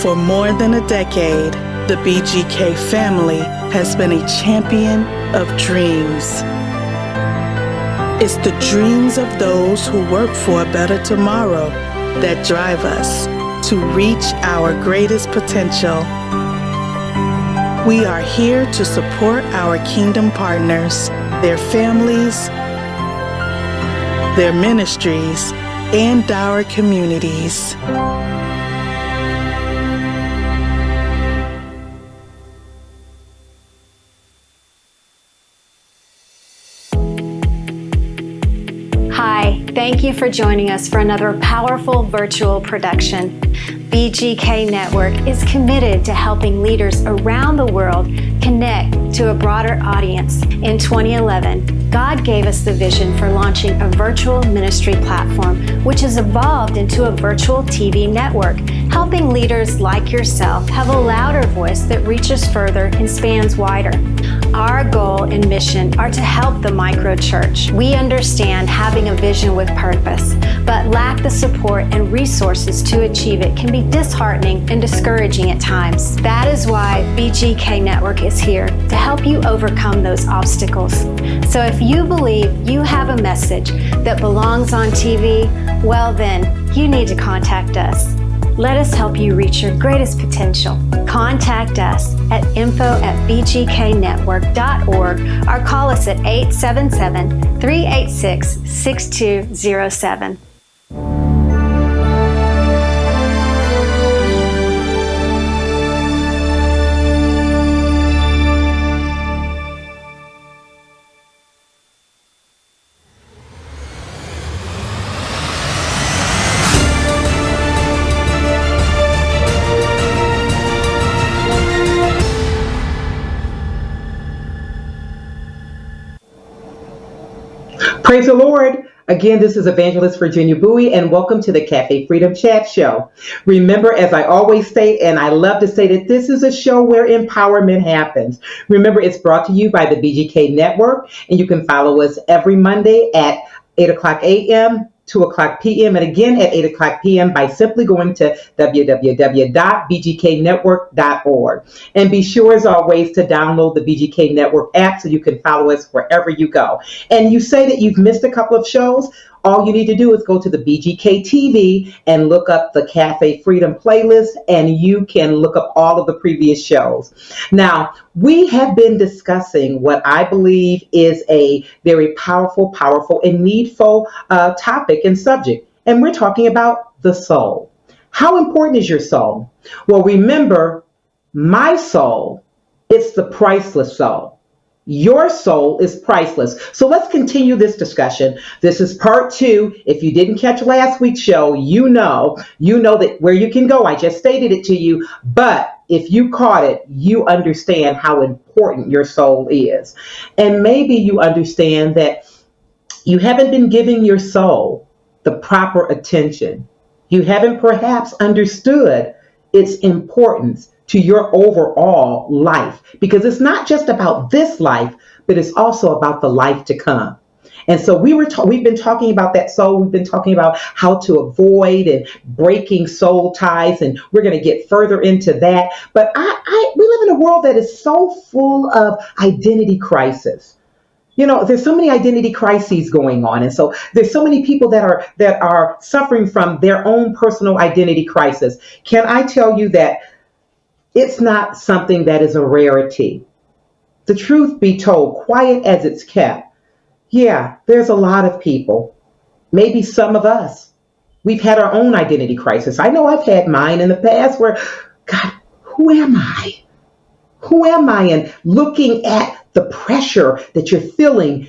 For more than a decade, the BGK family has been a champion of dreams. It's the dreams of those who work for a better tomorrow that drive us to reach our greatest potential. We are here to support our kingdom partners, their families, their ministries, and our communities. Hi, thank you for joining us for another powerful virtual production. BGK Network is committed to helping leaders around the world connect to a broader audience. In 2011, God gave us the vision for launching a virtual ministry platform, which has evolved into a virtual TV network, helping leaders like yourself have a louder voice that reaches further and spans wider. Our goal and mission are to help the micro church. We understand having a vision with purpose, but lack the support and resources to achieve it can be disheartening and discouraging at times. That is why BGK Network is here to help you overcome those obstacles. So if you believe you have a message that belongs on TV, well then, you need to contact us. Let us help you reach your greatest potential. Contact us at info@bgknetwork.org or call us at 877-386-6207. Praise the Lord. Again, this is Evangelist Virginia Bowie, and welcome to the Café Freedom Chat Show. Remember, as I always state, and I love to say that this is a show where empowerment happens. Remember, it's brought to you by the BGK Network, and you can follow us every Monday at 8 o'clock a.m., 2 o'clock p.m., and again at 8 o'clock p.m. by simply going to www.bgknetwork.org. And be sure, as always, to download the BGK Network app so you can follow us wherever you go. And you say that you've missed a couple of shows, all you need to do is go to the BGK TV and look up the Café Freedom playlist, and you can look up all of the previous shows. Now, we have been discussing what I believe is a very powerful, and needful topic and subject, and we're talking about the soul. How important is your soul? Well, remember, my soul, it's the priceless soul. Your soul is priceless. So let's continue this discussion. This is part 2. If you didn't catch last week's show, you know that where you can go. I just stated it to you. But if you caught it, you understand how important your soul is. And maybe you understand that you haven't been giving your soul the proper attention. You haven't perhaps understood its importance to your overall life, because it's not just about this life, but it's also about the life to come. And so we've been talking about that soul. We've been talking about how to avoid and breaking soul ties, and we're going to get further into that. But we live in a world that is so full of identity crisis. You know, there's so many identity crises going on. And so there's so many people that are suffering from their own personal identity crisis. Can I tell you that it's not something that is a rarity? The truth be told, quiet as it's kept, yeah, there's a lot of people, maybe some of us, we've had our own identity crisis. I know I've had mine in the past where, God, who am I? Who am I? And looking at the pressure that you're feeling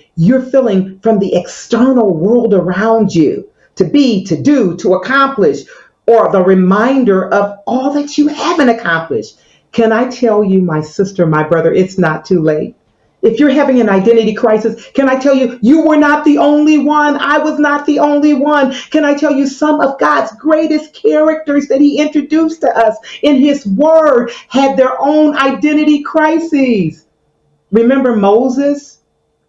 from the external world around you to be, to do, to accomplish, or the reminder of all that you haven't accomplished. Can I tell you, my sister, my brother, it's not too late. If you're having an identity crisis, can I tell you, you were not the only one. I was not the only one. Can I tell you, some of God's greatest characters that he introduced to us in his word had their own identity crises. Remember Moses?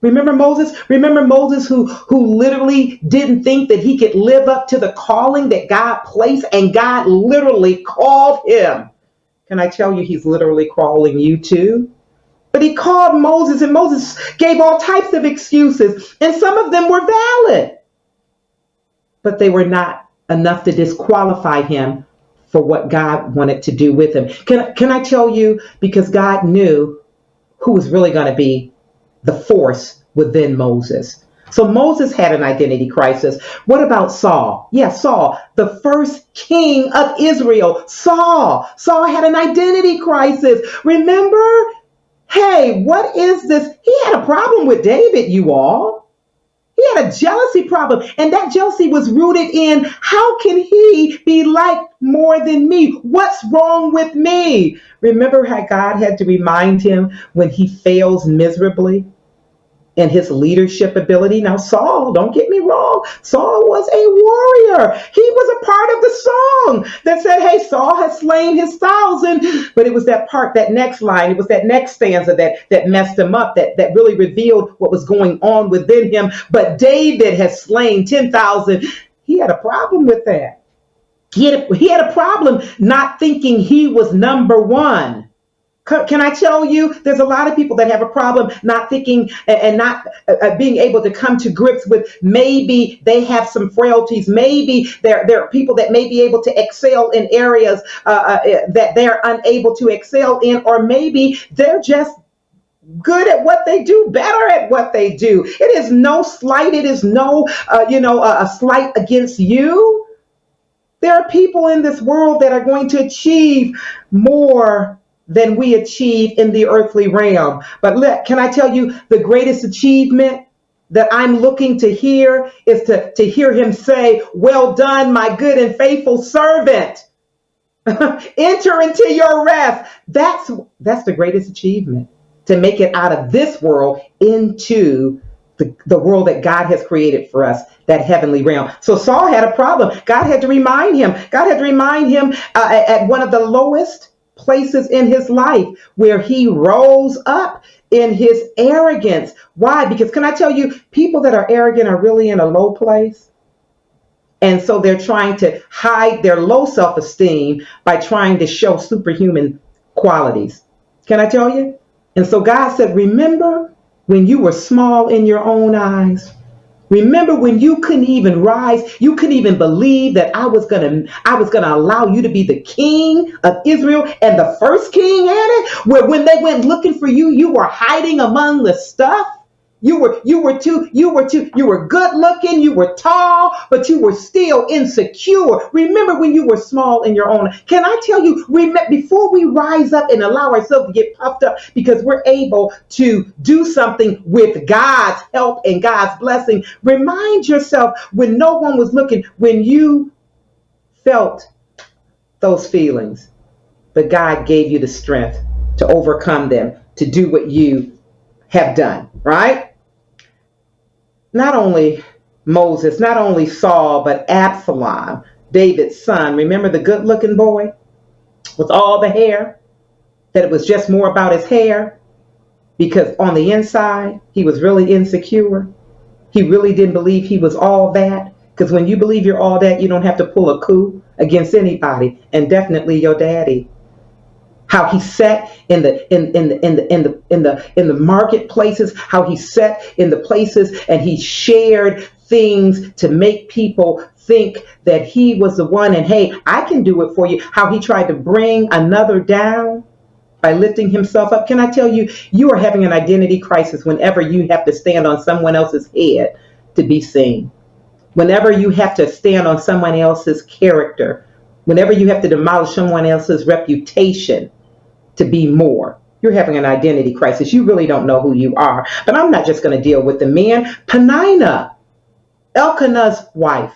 Remember Moses? Remember Moses who literally didn't think that he could live up to the calling that God placed, and God literally called him. Can I tell you, he's literally calling you too? But he called Moses, and Moses gave all types of excuses, and some of them were valid, but they were not enough to disqualify him for what God wanted to do with him. Can I tell you, because God knew who was really going to be the force within Moses. So Moses had an identity crisis. What about Saul? Yes, Saul, the first king of Israel. Saul had an identity crisis. Remember? Hey, what is this? He had a problem with David, you all. He had a jealousy problem, and that jealousy was rooted in, how can he be liked more than me? What's wrong with me? Remember how God had to remind him when he fails miserably in his leadership ability? Now, Saul, don't get me wrong, Saul was a warrior. He was a part of the song that said, hey, Saul has slain his 1,000. But it was that part, that next line, it was that next stanza that messed him up, that really revealed what was going on within him. But David has slain 10,000. He had a problem with that. He had a problem not thinking he was number one. Can I tell you, there's a lot of people that have a problem not thinking and not being able to come to grips with, maybe they have some frailties. Maybe there are people that may be able to excel in areas that they're unable to excel in, or maybe they're just good at what they do, better at what they do. It is no slight. It is no, a slight against you. There are people in this world that are going to achieve more than we achieve in the earthly realm. But can I tell you, the greatest achievement that I'm looking to hear is to hear him say, well done, my good and faithful servant. Enter into your rest. That's the greatest achievement, to make it out of this world into the world that God has created for us, that heavenly realm. So Saul had a problem. God had to remind him. At one of the lowest places in his life, where he rose up in his arrogance. Why? Because can I tell you, people that are arrogant are really in a low place. And so they're trying to hide their low self-esteem by trying to show superhuman qualities. Can I tell you? And so God said, remember when you were small in your own eyes? Remember when you couldn't even rise, you couldn't even believe that I was gonna allow you to be the king of Israel, and the first king at it, where when they went looking for you, you were hiding among the stuff. You were good looking, you were tall, but you were still insecure. Remember when you were small in your own. Can I tell you, before we rise up and allow ourselves to get puffed up because we're able to do something with God's help and God's blessing, remind yourself when no one was looking, when you felt those feelings, but God gave you the strength to overcome them, to do what you have done, right? Not only Moses, not only Saul, but Absalom, David's son. Remember the good looking boy with all the hair? That it was just more about his hair, because on the inside, he was really insecure. He really didn't believe he was all that. Because when you believe you're all that, you don't have to pull a coup against anybody, and definitely your daddy. How he sat in the marketplaces, how he sat in the places and he shared things to make people think that he was the one, and hey, I can do it for you. How he tried to bring another down by lifting himself up. Can I tell you, you are having an identity crisis whenever you have to stand on someone else's head to be seen. Whenever you have to stand on someone else's character, whenever you have to demolish someone else's reputation to be more, you're having an identity crisis. You really don't know who you are. But I'm not just going to deal with the men. Peninnah, Elkanah's wife,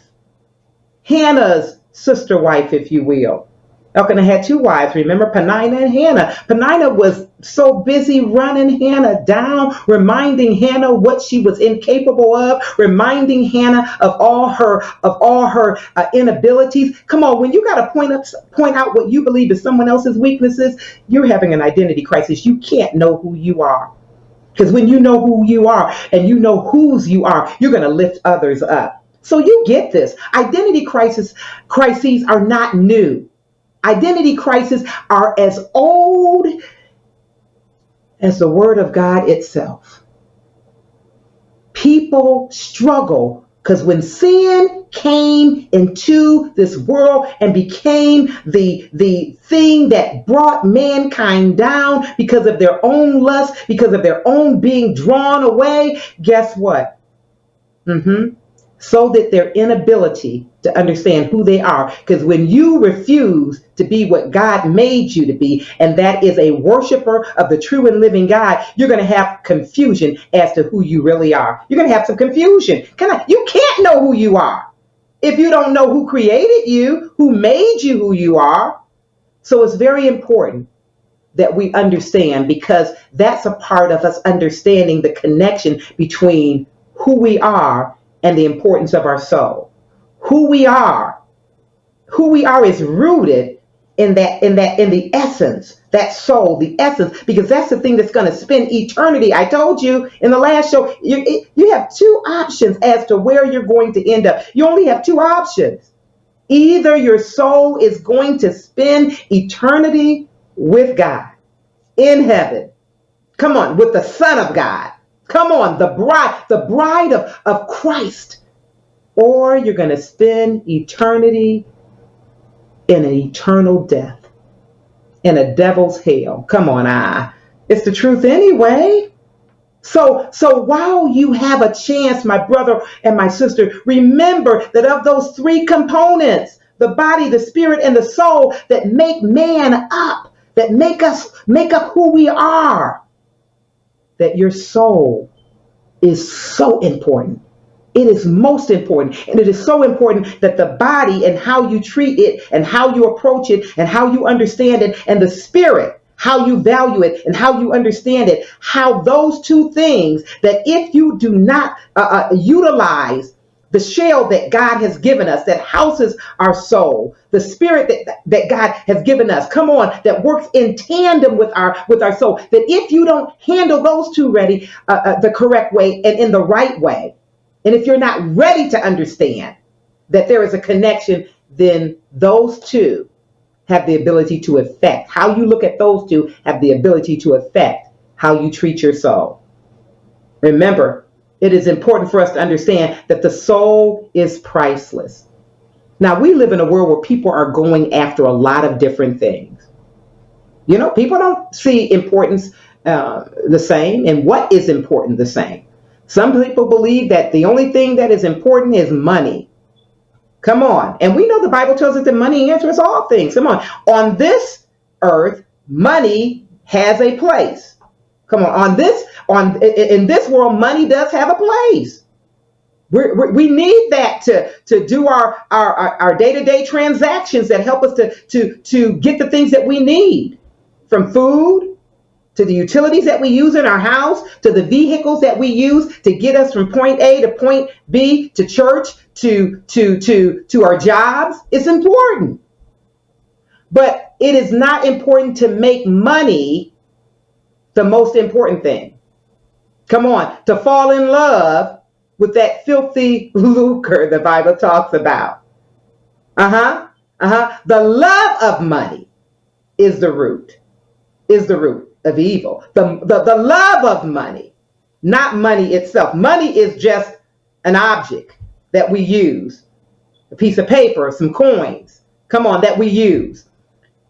Hannah's sister wife, if you will. Elkanah had two wives, remember, Peninnah and Hannah. Peninnah was so busy running Hannah down, reminding Hannah what she was incapable of, reminding Hannah of all her inabilities. Come on, when you got to point out what you believe is someone else's weaknesses, you're having an identity crisis. You can't know who you are. Because when you know who you are and you know whose you are, you're going to lift others up. So you get this. Crises are not new. Identity crises are as old as the Word of God itself. People struggle because when sin came into this world and became the thing that brought mankind down because of their own lust, because of their own being drawn away, guess what? So that their inability to understand who they are. Because when you refuse to be what God made you to be, and that is a worshiper of the true and living God, you're going to have confusion as to who you really are. You're going to have some confusion. You can't know who you are if you don't know who created you, who made you who you are. So it's very important that we understand, because that's a part of us understanding the connection between who we are and the importance of our soul. Who we are is rooted in the essence, that soul, the essence, because that's the thing that's going to spend eternity. I told you in the last show, you have two options as to where you're going to end up. You only have two options. Either your soul is going to spend eternity with God in heaven. Come on, with the Son of God. Come on, the bride of Christ. Or you're going to spend eternity in an eternal death, in a devil's hell. Come on, it's the truth anyway. So while you have a chance, my brother and my sister, remember that of those three components, the body, the spirit, and the soul that make man up, that make up who we are, that your soul is so important. It is most important. And it is so important that the body and how you treat it and how you approach it and how you understand it, and the spirit, how you value it and how you understand it, how those two things, that if you do not utilize the shell that God has given us, that houses our soul, the spirit that God has given us, come on, that works in tandem with our soul, that if you don't handle those two the correct way and in the right way, and if you're not ready to understand that there is a connection, then those two have the ability to affect how you look at those two, have the ability to affect how you treat your soul. Remember, it is important for us to understand that the soul is priceless. Now, we live in a world where people are going after a lot of different things. People don't see importance the same, and what is important the same. Some people believe that the only thing that is important is money. Come on. And we know the Bible tells us that money answers all things. Come on. On this earth, money has a place. Come on. In this world, money does have a place. We need that to do our day-to-day transactions that help us to get the things that we need, from food to the utilities that we use in our house, to the vehicles that we use to get us from point A to point B, to church, to our jobs. It's important. But it is not important to make money the most important thing. Come on, to fall in love with that filthy lucre the Bible talks about. The love of money is the root of evil. The love of money, not money itself. Money is just an object that we use, a piece of paper, some coins, come on, that we use.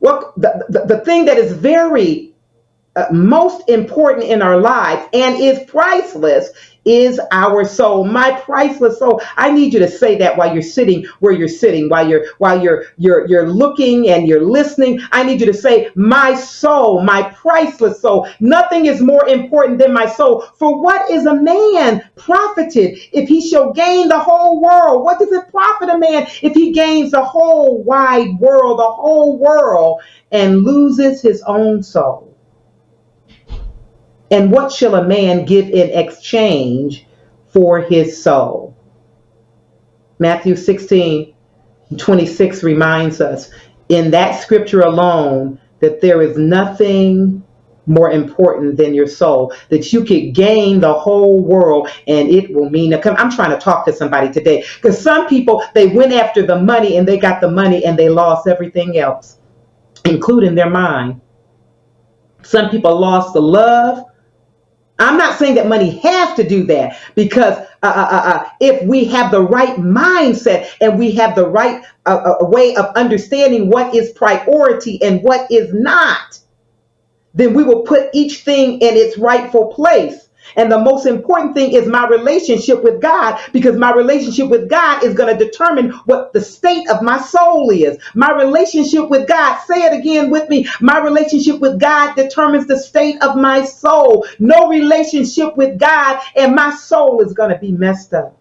Well, the thing that is very most important in our lives and is priceless is our soul. My priceless soul. I need you to say that while you're sitting where you're sitting, while you're looking and you're listening. I need you to say, my soul, my priceless soul. Nothing is more important than my soul. For what is a man profited if he shall gain the whole world? What does it profit a man if he gains the whole wide world, the whole world, and loses his own soul? And what shall a man give in exchange for his soul? Matthew 16:26 reminds us in that scripture alone that there is nothing more important than your soul, that you could gain the whole world and it will mean a I'm trying to talk to somebody today, because some people, they went after the money and they got the money and they lost everything else, including their mind. Some people lost the love. I'm not saying that money has to do that, because if we have the right mindset and we have the right way of understanding what is priority and what is not, then we will put each thing in its rightful place. And the most important thing is my relationship with God, because my relationship with God is going to determine what the state of my soul is. My relationship with God, say it again with me, my relationship with God determines the state of my soul. No relationship with God and my soul is going to be messed up.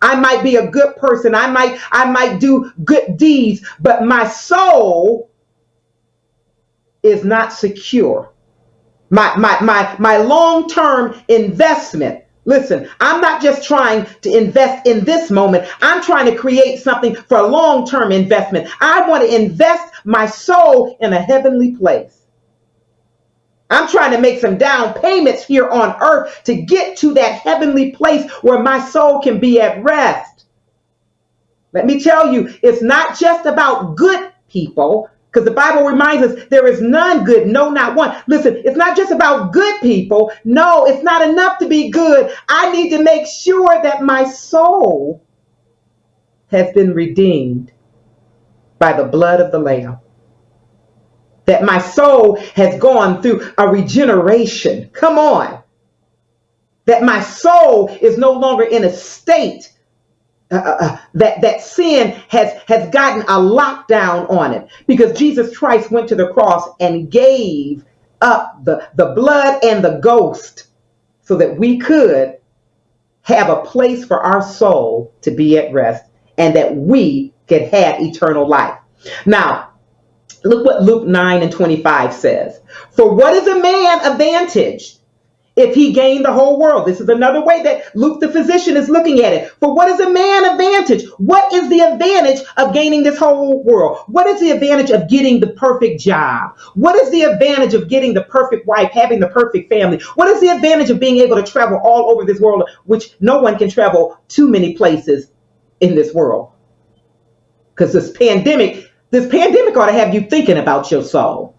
I might be a good person. I might do good deeds, but my soul is not secure. My long-term investment. Listen, I'm not just trying to invest in this moment. I'm trying to create something for a long-term investment. I want to invest my soul in a heavenly place. I'm trying to make some down payments here on earth to get to that heavenly place where my soul can be at rest. Let me tell you, it's not just about good people, because the Bible reminds us there is none good, no, not one. Listen, it's not just about good people. No, it's not enough to be good. I need to make sure that my soul has been redeemed by the blood of the Lamb. That my soul has gone through a regeneration. Come on. That my soul is no longer in a state that sin has gotten a lockdown on it, because Jesus Christ went to the cross and gave up the blood and the ghost so that we could have a place for our soul to be at rest and that we could have eternal life. Now, look what Luke 9:25 says. For what is a man advantage if he gained the whole world? This is another way that Luke the physician is looking at it. For what is a man advantage? What is the advantage of gaining this whole world? What is the advantage of getting the perfect job? What is the advantage of getting the perfect wife, having the perfect family? What is the advantage of being able to travel all over this world, which no one can travel too many places in this world? Because this pandemic ought to have you thinking about your soul.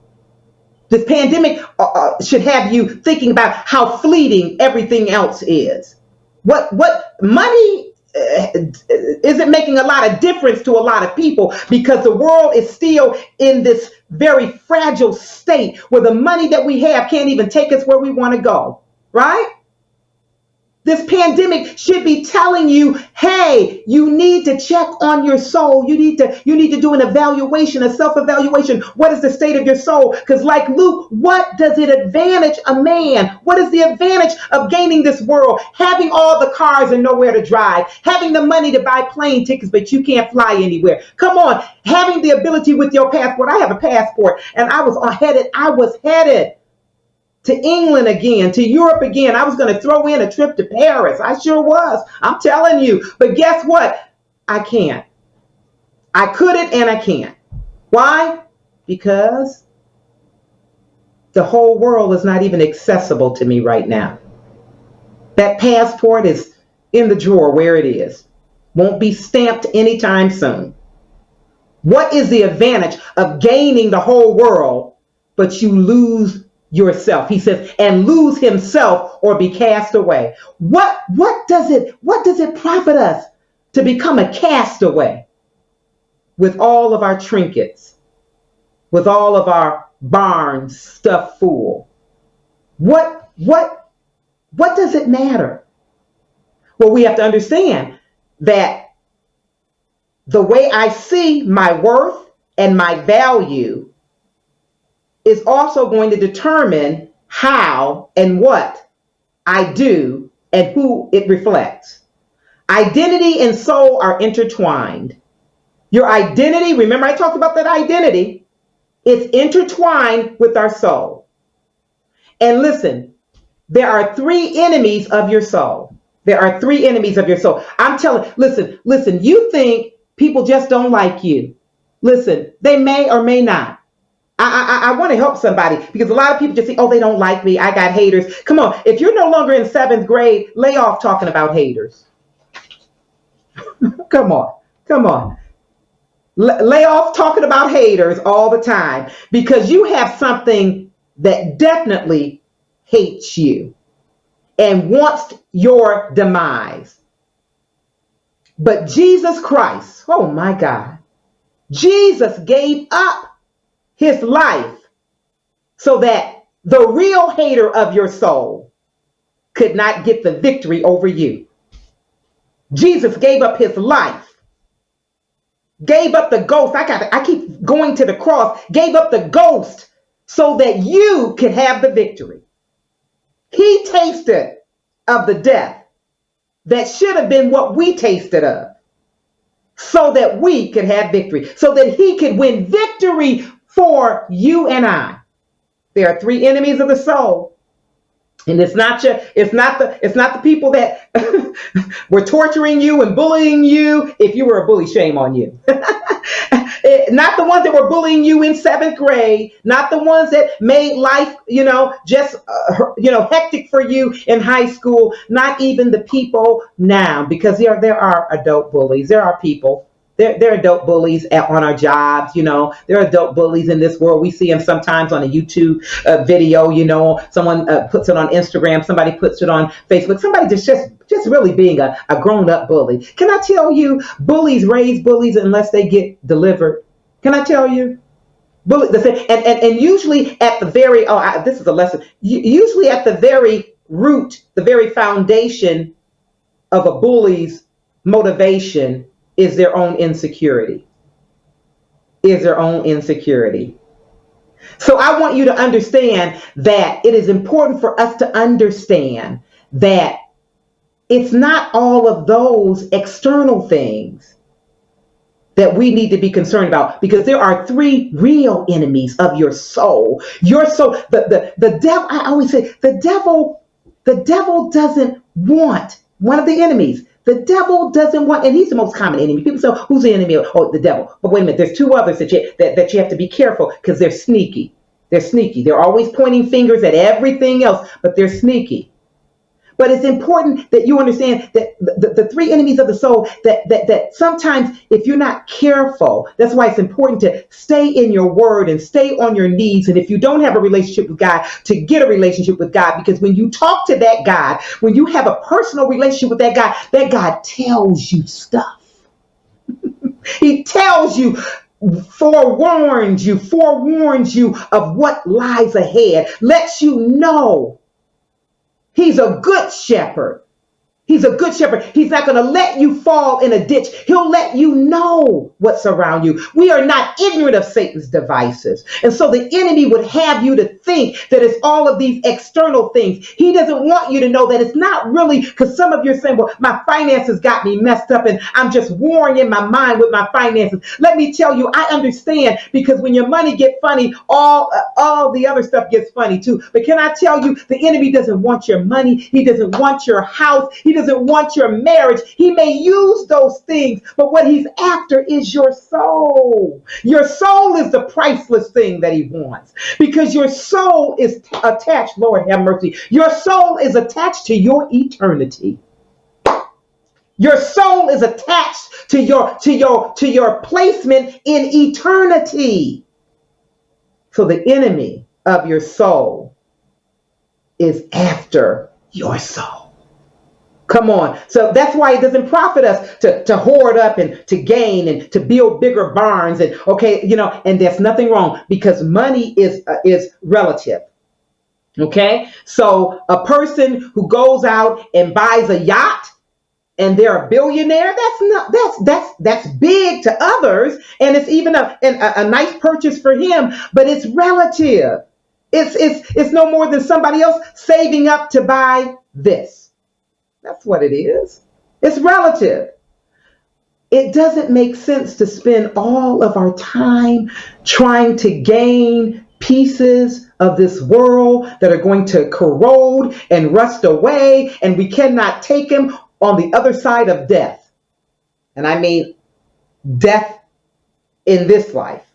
This pandemic should have you thinking about how fleeting everything else is. What money isn't making a lot of difference to a lot of people, because the world is still in this very fragile state where the money that we have can't even take us where we want to go, right? This pandemic should be telling you, hey, you need to check on your soul. You need to do an evaluation, a self-evaluation. What is the state of your soul? Because like Luke, what does it advantage a man? What is the advantage of gaining this world? Having all the cars and nowhere to drive. Having the money to buy plane tickets, but you can't fly anywhere. Come on. Having the ability with your passport. I have a passport, and I was headed to England again, to Europe again. I was going to throw in a trip to Paris. I sure was. I'm telling you. But guess what? I can't. I couldn't and I can't. Why? Because the whole world is not even accessible to me right now. That passport is in the drawer where it is. Won't be stamped anytime soon. What is the advantage of gaining the whole world, but you lose yourself? He says, and lose himself or be cast away. What does it profit us to become a castaway with all of our trinkets, with all of our barns stuffed full? What does it matter? Well, we have to understand that the way I see my worth and my value is also going to determine how and what I do and who it reflects. Identity and soul are intertwined. Your identity, remember I talked about that identity, it's intertwined with our soul. And listen, there are three enemies of your soul. There are three enemies of your soul. I'm telling, listen, you think people just don't like you. Listen, they may or may not. I want to help somebody because a lot of people just say, oh, they don't like me. I got haters. Come on. If you're no longer in seventh grade, lay off talking about haters. Come on. Come on. Lay off talking about haters all the time because you have something that definitely hates you and wants your demise. But Jesus Christ, oh my God, Jesus gave up his life so that the real hater of your soul could not get the victory over you. Jesus gave up his life, gave up the ghost. I keep going to the cross, gave up the ghost so that you could have the victory. He tasted of the death that should have been what we tasted of so that we could have victory, so that he could win victory for you and I. There are three enemies of the soul. And it's not the people that were torturing you and bullying you. If you were a bully, shame on you. Not the ones that were bullying you in seventh grade, not the ones that made life, just, hectic for you in high school, not even the people now, because there are adult bullies. There are people. There are adult bullies on our jobs, There are adult bullies in this world. We see them sometimes on a YouTube video, Someone puts it on Instagram. Somebody puts it on Facebook. Somebody just really being a grown-up bully. Can I tell you, bullies raise bullies unless they get delivered? Can I tell you? And usually at the very, this is a lesson, usually at the very root, the very foundation of a bully's motivation is their own insecurity. So I want you to understand that it is important for us to understand that it's not all of those external things that we need to be concerned about, because there are three real enemies of your soul. Your soul, the devil, I always say, the devil doesn't want one of the enemies. The devil doesn't want, and he's the most common enemy. People say, who's the enemy? Oh, the devil. But wait a minute, there's two others that you have to be careful because they're sneaky. They're sneaky. They're always pointing fingers at everything else, but they're sneaky. But it's important that you understand that the three enemies of the soul, that sometimes if you're not careful, that's why it's important to stay in your word and stay on your knees. And if you don't have a relationship with God, to get a relationship with God, because when you talk to that God, when you have a personal relationship with that God tells you stuff. He tells you, forewarns you of what lies ahead, lets you know. He's a good shepherd. He's a good shepherd. He's not going to let you fall in a ditch. He'll let you know what's around you. We are not ignorant of Satan's devices. And so the enemy would have you to think that it's all of these external things. He doesn't want you to know that it's not really, because some of you are saying, well, my finances got me messed up and I'm just warring in my mind with my finances. Let me tell you, I understand, because when your money gets funny, all the other stuff gets funny too. But can I tell you, the enemy doesn't want your money. He doesn't want your house. He doesn't want your marriage. He may use those things, but what he's after is your soul. Your soul is the priceless thing that he wants, because your soul is attached. Lord have mercy. Your soul is attached to your eternity. Your soul is attached to your placement in eternity. So the enemy of your soul is after your soul. Come on. So that's why it doesn't profit us to hoard up and to gain and to build bigger barns. And and there's nothing wrong, because money is relative. Okay. So a person who goes out and buys a yacht and they're a billionaire, that's big to others. And it's even a nice purchase for him, but it's relative. It's no more than somebody else saving up to buy this. That's what it is. It's relative. It doesn't make sense to spend all of our time trying to gain pieces of this world that are going to corrode and rust away, and we cannot take them on the other side of death. And I mean death in this life.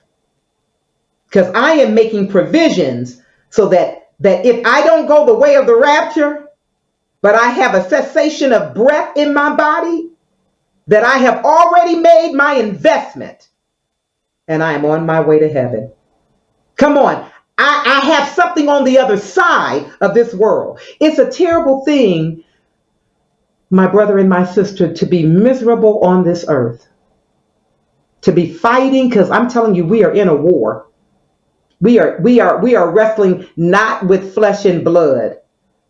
because I am making provisions so that if I don't go the way of the rapture, but I have a cessation of breath in my body, that I have already made my investment and I am on my way to heaven. Come on. I have something on the other side of this world. It's a terrible thing, my brother and my sister, to be miserable on this earth, to be fighting, because I'm telling you, we are in a war. We are wrestling not with flesh and blood,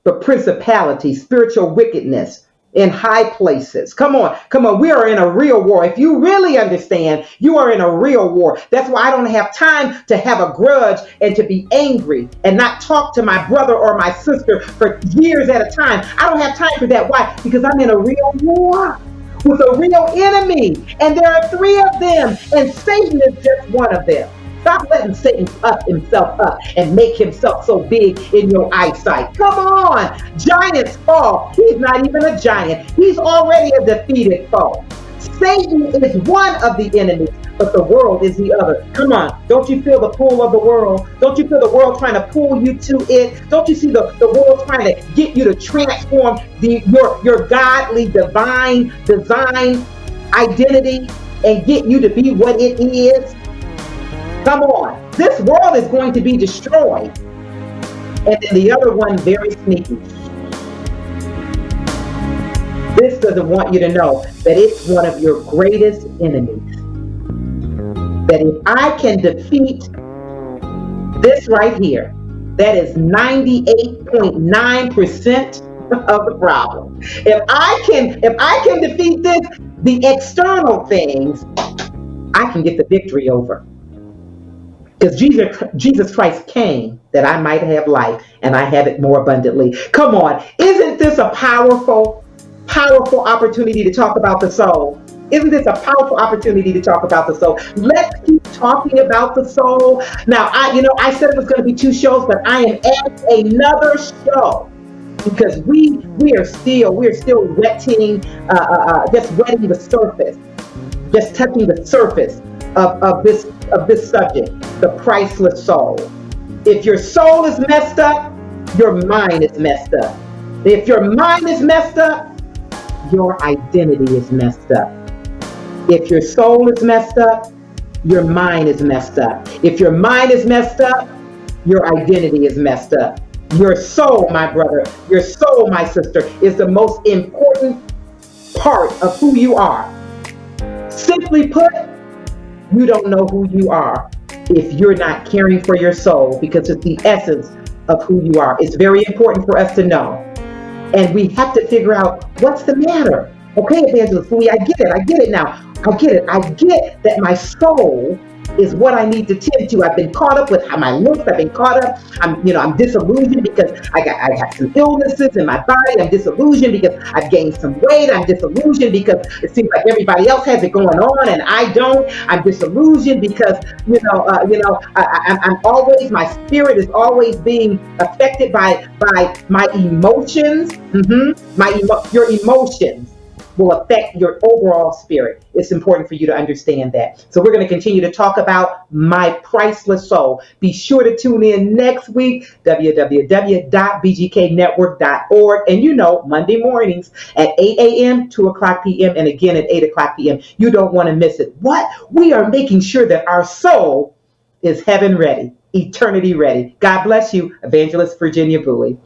but principality, spiritual wickedness in high places. Come on, come on. We are in a real war. If you really understand, you are in a real war. That's why I don't have time to have a grudge and to be angry and not talk to my brother or my sister for years at a time. I don't have time for that. Why? Because I'm in a real war with a real enemy. And there are three of them, and Satan is just one of them. Stop letting Satan puff himself up and make himself so big in your eyesight. Come on. Giants fall. He's not even a giant. He's already a defeated foe. Satan is one of the enemies, but the world is the other. Come on. Don't you feel the pull of the world? Don't you feel the world trying to pull you to it? Don't you see the world trying to get you to transform your godly, divine design identity and get you to be what it is? Come on. This world is going to be destroyed. And then the other one, very sneaky. This doesn't want you to know that it's one of your greatest enemies. That if I can defeat this right here, that is 98.9% of the problem. If I can defeat this, the external things, I can get the victory over. Because Jesus Christ came that I might have life and I have it more abundantly. Come on. Isn't this a powerful, powerful opportunity to talk about the soul? Isn't this a powerful opportunity to talk about the soul? Let's keep talking about the soul. Now, I said it was going to be 2 shows, but I am adding another show because we're still wetting, just wetting the surface, just touching the surface of this subject, the priceless soul. If your soul is messed up, your mind is messed up. If your mind is messed up, your identity is messed up. If your soul is messed up, your mind is messed up. If your mind is messed up, your identity is messed up. Your soul, my brother, your soul, my sister, is the most important part of who you are. Simply put, you don't know who you are if you're not caring for your soul, because it's the essence of who you are. It's very important for us to know. And we have to figure out what's the matter. Okay, Evangelist Fui, I get it now. I get that my soul is what I need to tend to. I've been caught up with my looks. I've been caught up. I'm disillusioned because I have some illnesses in my body. I'm disillusioned because I've gained some weight. I'm disillusioned because it seems like everybody else has it going on and I don't. I'm disillusioned because I'm always, my spirit is always being affected by my emotions. Your emotions will affect your overall spirit. It's important for you to understand that. So we're going to continue to talk about my priceless soul. Be sure to tune in next week, www.bgknetwork.org. And Monday mornings at 8 a.m., 2 o'clock p.m., and again at 8 o'clock p.m. You don't want to miss it. What? We are making sure that our soul is heaven ready, eternity ready. God bless you, Evangelist Virginia Bowie.